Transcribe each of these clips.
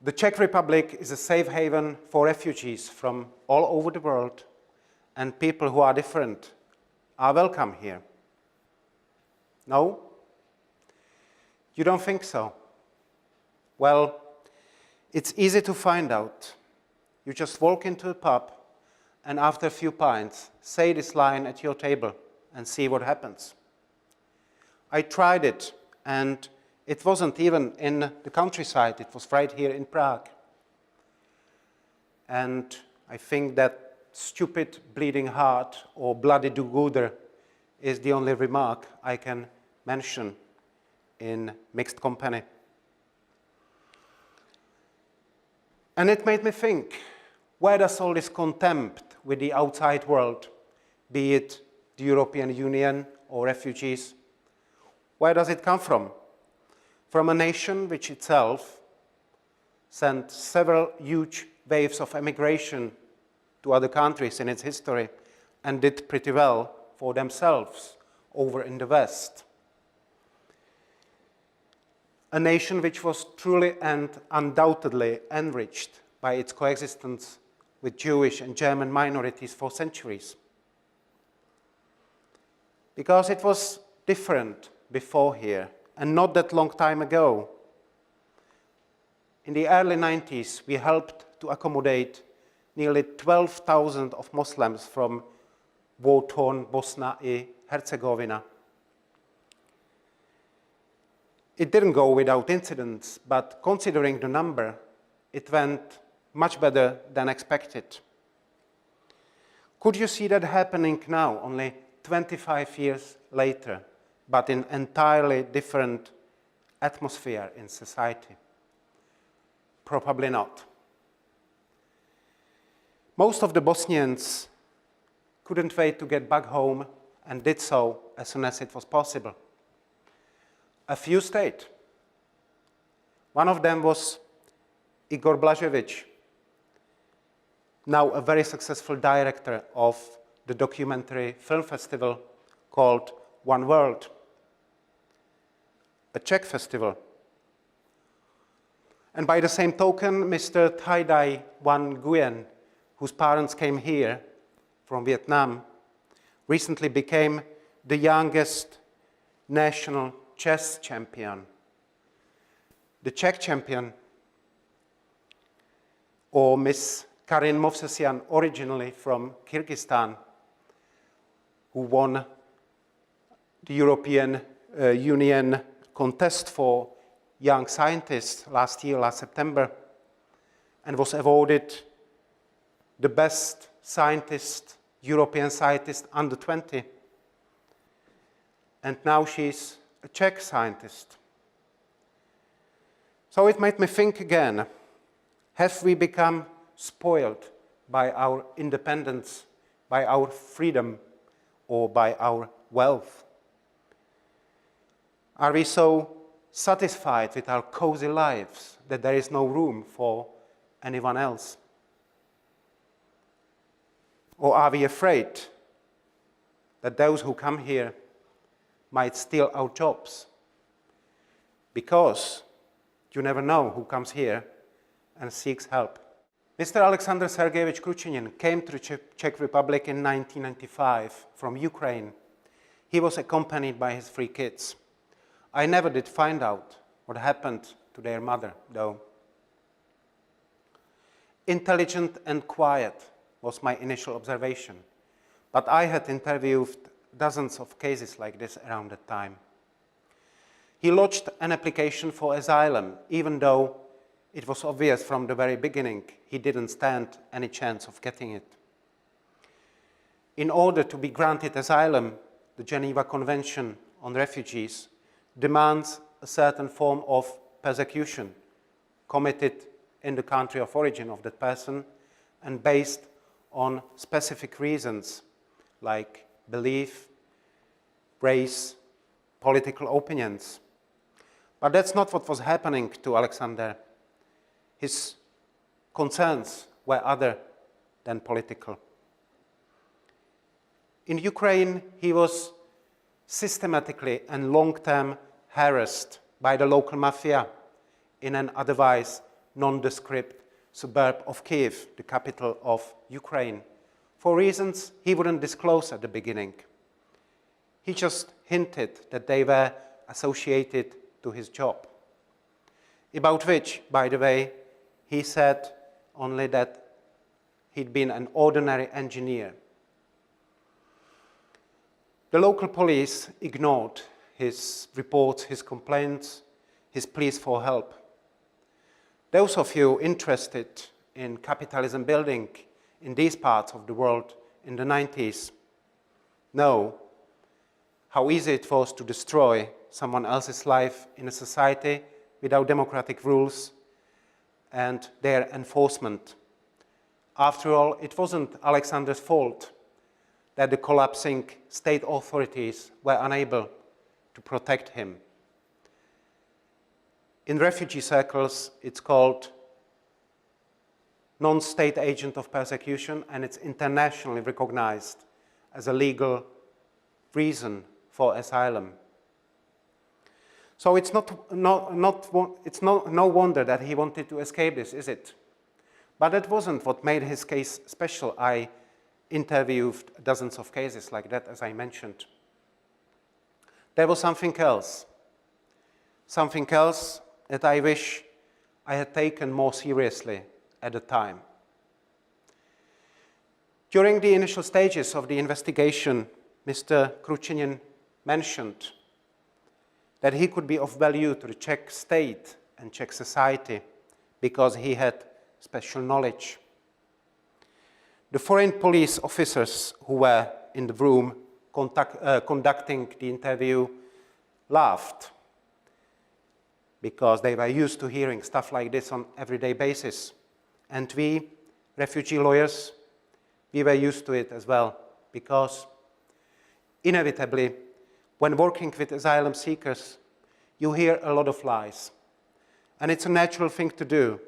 The Czech Republic is a safe haven for refugees from all over the world, and people who are different are welcome here. No? You don't think so? Well, it's easy to find out. You just walk into a pub and after a few pints, say this line at your table and see what happens. I tried it, and it wasn't even in the countryside, it was right here in Prague. And I think that stupid bleeding heart or bloody do-gooder is the only remark I can mention in mixed company. And it made me think, where does all this contempt with the outside world, be it the European Union or refugees, where does it come from? From a nation which itself sent several huge waves of emigration to other countries in its history and did pretty well for themselves over in the West. A nation which was truly and undoubtedly enriched by its coexistence with Jewish and German minorities for centuries. Because it was different before here, and not that long time ago. In the early 90s, we helped to accommodate nearly 12,000 of Muslims from war-torn Bosnia and Herzegovina. It didn't go without incidents, but considering the number, it went much better than expected. Could you see that happening now, only 25 years later, but in entirely different atmosphere in society? Probably not. Most of the Bosnians couldn't wait to get back home and did so as soon as it was possible. A few stayed. One of them was Igor Blažević, now a very successful director of the documentary film festival called One World, a Czech festival. And by the same token, Mr. Thai Dai Van Nguyen, whose parents came here from Vietnam, recently became the youngest national chess champion. The Czech champion, or Miss Karin Movsesian, originally from Kyrgyzstan, who won the European Union contest for young scientists last September, and was awarded the best scientist, European scientist under 20. And now she's a Czech scientist. So it made me think again, have we become spoiled by our independence, by our freedom, or by our wealth? Are we so satisfied with our cozy lives that there is no room for anyone else? Or are we afraid that those who come here might steal our jobs? Because you never know who comes here and seeks help. Mr. Alexander Sergeyevich Kruchinin came to the Czech Republic in 1995 from Ukraine. He was accompanied by his 3 kids. I never did find out what happened to their mother, though. Intelligent and quiet was my initial observation, but I had interviewed dozens of cases like this around that time. He lodged an application for asylum, even though it was obvious from the very beginning he didn't stand any chance of getting it. In order to be granted asylum, the Geneva Convention on Refugees demands a certain form of persecution committed in the country of origin of that person and based on specific reasons like belief, race, political opinions. But that's not what was happening to Alexander. His concerns were other than political. In Ukraine, he was systematically and long-term harassed by the local mafia in an otherwise nondescript suburb of Kiev, the capital of Ukraine, for reasons he wouldn't disclose at the beginning. He just hinted that they were associated to his job, about which, by the way, he said only that he'd been an ordinary engineer. The local police ignored his reports, his complaints, his pleas for help. Those of you interested in capitalism building in these parts of the world in the 90s know how easy it was to destroy someone else's life in a society without democratic rules and their enforcement. After all, it wasn't Alexander's fault that the collapsing state authorities were unable to protect him. In refugee circles, it's called non-state agent of persecution, and it's internationally recognized as a legal reason for asylum. So it's no wonder that he wanted to escape this, is it? But that wasn't what made his case special. I interviewed dozens of cases like that, as I mentioned. There was something else that I wish I had taken more seriously at the time. During the initial stages of the investigation, Mr. Kručinin mentioned that he could be of value to the Czech state and Czech society because he had special knowledge. The foreign police officers who were in the room conducting the interview laughed because they were used to hearing stuff like this on an everyday basis. And we, refugee lawyers, we were used to it as well, because inevitably, when working with asylum seekers, you hear a lot of lies. And it's a natural thing to do.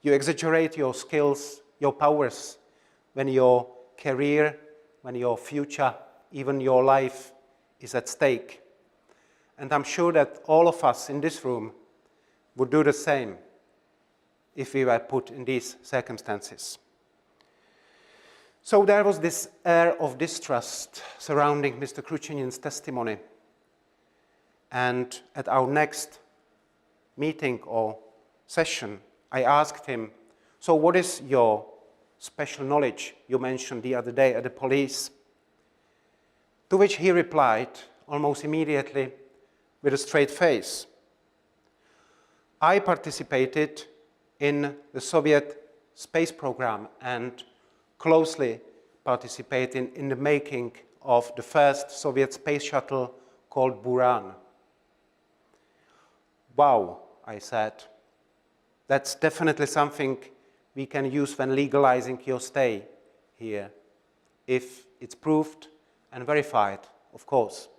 You exaggerate your skills, your powers, when your career, when your future, even your life is at stake. And I'm sure that all of us in this room would do the same if we were put in these circumstances. So there was this air of distrust surrounding Mr. Kručinin's testimony. And at our next meeting or session, I asked him, so what is your special knowledge you mentioned the other day at the police? To which he replied almost immediately with a straight face, I participated in the Soviet space program and closely participated in the making of the first Soviet space shuttle called Buran. Wow, I said, that's definitely something we can use when legalizing your stay here, if it's proved and verified, of course.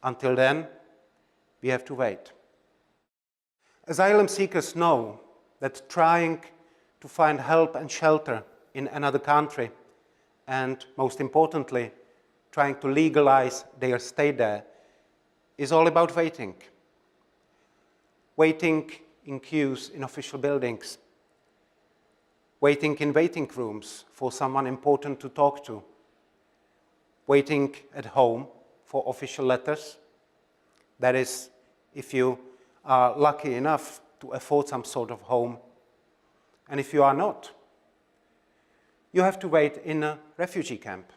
Until then, we have to wait. Asylum seekers know that trying to find help and shelter in another country, and most importantly, trying to legalize their stay there, is all about waiting. Waiting in queues in official buildings, waiting in waiting rooms for someone important to talk to, waiting at home for official letters. That is, if you are lucky enough to afford some sort of home. And if you are not, you have to wait in a refugee camp.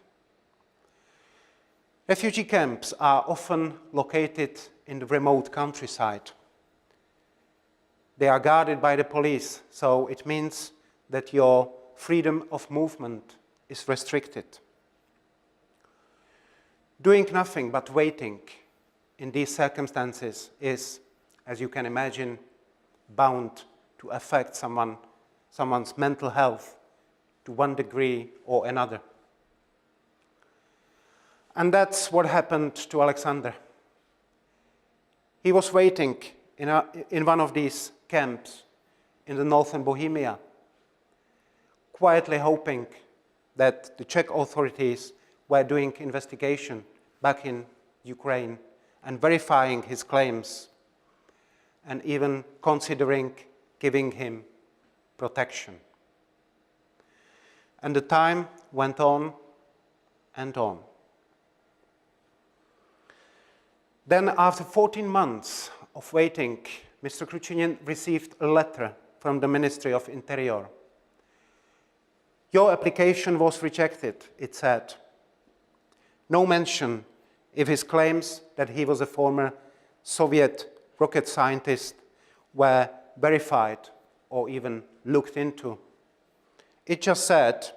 Refugee camps are often located in the remote countryside. They are guarded by the police, so it means that your freedom of movement is restricted. Doing nothing but waiting in these circumstances is, as you can imagine, bound to affect someone's mental health to one degree or another. And that's what happened to Alexander. He was waiting in one of these camps in the northern Bohemia, quietly hoping that the Czech authorities were doing investigation back in Ukraine and verifying his claims, and even considering giving him protection. And the time went on and on. Then, after 14 months of waiting, Mr. Kručinin received a letter from the Ministry of Interior. Your application was rejected, it said. No mention if his claims that he was a former Soviet rocket scientist were verified or even looked into. It just said,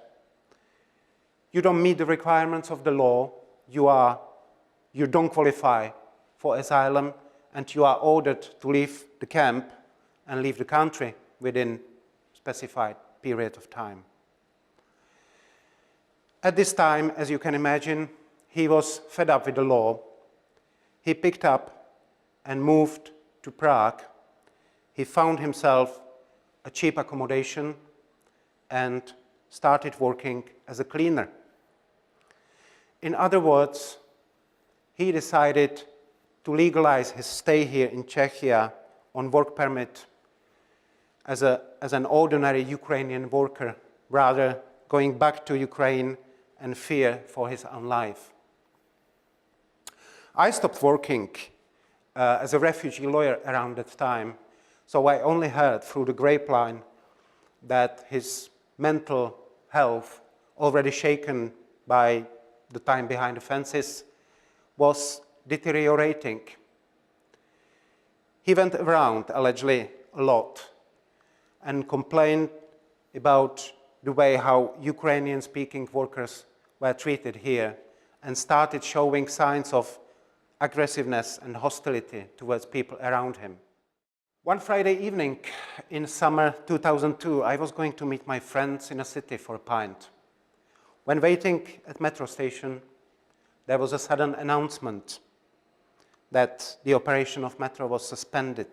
you don't meet the requirements of the law, you don't qualify for asylum, and you are ordered to leave the camp and leave the country within a specified period of time. At this time, as you can imagine, he was fed up with the law. He picked up and moved to Prague. He found himself a cheap accommodation and started working as a cleaner. In other words, he decided to legalize his stay here in Czechia on work permit as an ordinary Ukrainian worker, rather going back to Ukraine and fear for his own life. I stopped working as a refugee lawyer around that time, so I only heard through the grapevine that his mental health, already shaken by the time behind the fences, was deteriorating. He went around, allegedly, a lot and complained about the way how Ukrainian-speaking workers were treated here and started showing signs of aggressiveness and hostility towards people around him. One Friday evening in summer 2002, I was going to meet my friends in a city for a pint. When waiting at metro station, there was a sudden announcement that the operation of metro was suspended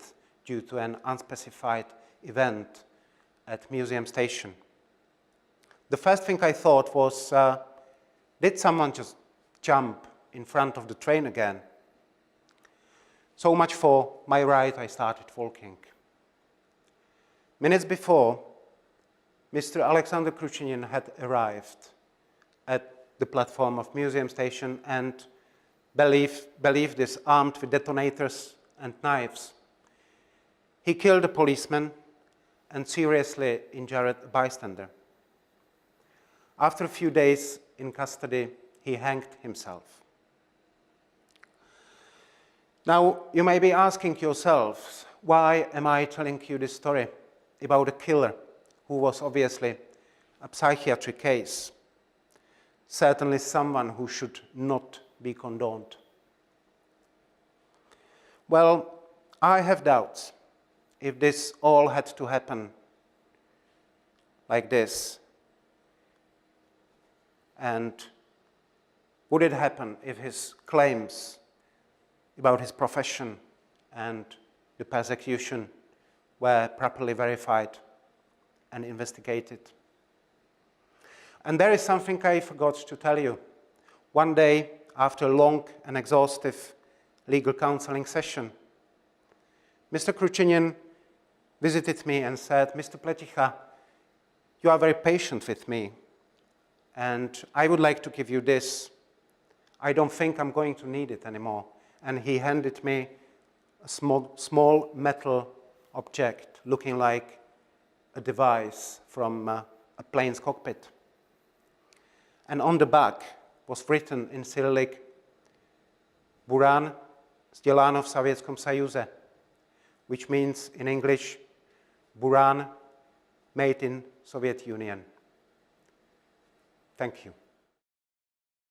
due to an unspecified event at Museum Station. The first thing I thought was, did someone just jump in front of the train again? So much for my right, I started walking. Minutes before, Mr. Alexander Kručinin had arrived at the platform of Museum Station and believed is armed with detonators and knives. He killed a policeman and seriously injured a bystander. After a few days in custody, he hanged himself. Now, you may be asking yourselves, why am I telling you this story about a killer who was obviously a psychiatric case? Certainly someone who should not be condoned. Well, I have doubts if this all had to happen like this. And would it happen if his claims about his profession and the persecution were properly verified and investigated? And there is something I forgot to tell you. One day, after a long and exhaustive legal counseling session, Mr. Kručinin visited me and said, Mr. Pleticha, you are very patient with me, and I would like to give you this. I don't think I'm going to need it anymore. And he handed me a small metal object looking like a device from a plane's cockpit. And on the back was written in Cyrillic, Buran, sděláno v Sovětském Sajuze, which means in English, Buran, made in Soviet Union. Thank you.